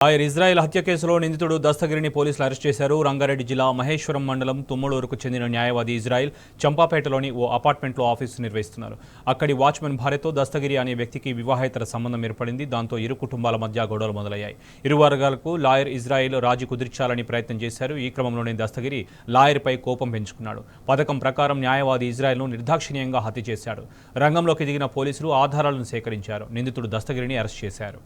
Lawyer Israel హత్య కేసులో నిందితుడు దస్తగిరిని పోలీసులు అరెస్ట్ చేశారు. రంగారెడ్డి జిల్లా మహేశ్వరం మండలం తుమ్మలూరుకు చెందిన న్యాయవాది ఇజ్రాయెల్ చంపాపేటలోని ఓ అపార్ట్మెంట్లో ఆఫీసు నిర్వహిస్తున్నారు. అక్కడి వాచ్మెన్ భార్యతో దస్తగిరి అనే వ్యక్తికి వివాహేతర సంబంధం ఏర్పడింది. దాంతో ఇరు కుటుంబాల మధ్య గొడవలు మొదలయ్యాయి. ఇరు వర్గాలకు లాయర్ ఇజ్రాయెల్ రాజీ కుదిర్చాలని ప్రయత్నం చేశారు. ఈ క్రమంలోనే దస్తగిరి లాయర్పై కోపం పెంచుకున్నాడు. పథకం ప్రకారం న్యాయవాది ఇజ్రాయెల్ను నిర్దాక్షిణ్యంగా హత్య చేశాడు. రంగంలోకి దిగిన పోలీసులు ఆధారాలను సేకరించారు. నిందితుడు దస్తగిరిని అరెస్ట్ చేశారు.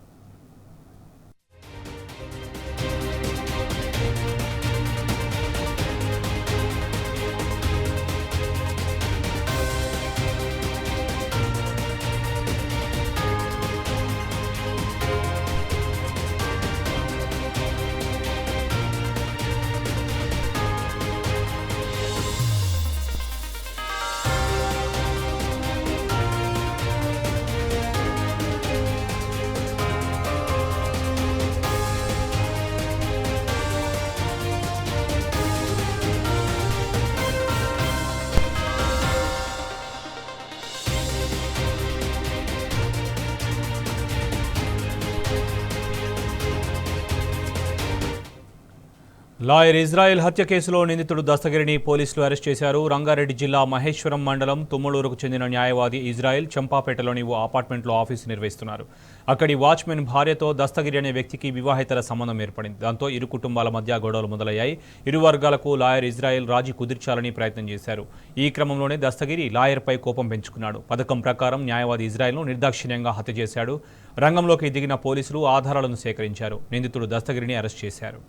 లాయర్ ఇజ్రాయెల్ హత్య కేసులో నిందితుడు దస్తగిరిని పోలీసులు అరెస్ట్ చేశారు. రంగారెడ్డి జిల్లా మహేశ్వరం మండలం తుమ్మలూరుకు చెందిన న్యాయవాది ఇజ్రాయెల్ చంపాపేటలోని ఓ అపార్ట్మెంట్లో ఆఫీసు నిర్వహిస్తున్నారు. అక్కడి వాచ్మెన్ భార్యతో దస్తగిరి అనే వ్యక్తికి వివాహేతర సంబంధం ఏర్పడింది. దాంతో ఇరు కుటుంబాల మధ్య గొడవలు మొదలయ్యాయి. ఇరు వర్గాలకు లాయర్ ఇజ్రాయెల్ రాజీ కుదిర్చాలని ప్రయత్నం చేశారు. ఈ క్రమంలోనే దస్తగిరి లాయర్పై కోపం పెంచుకున్నాడు. పథకం ప్రకారం న్యాయవాది ఇజ్రాయెల్ను నిర్దాక్షిణ్యంగా హత్య చేశాడు. రంగంలోకి దిగిన పోలీసులు ఆధారాలను సేకరించారు. నిందితుడు దస్తగిరిని అరెస్ట్ చేశారు.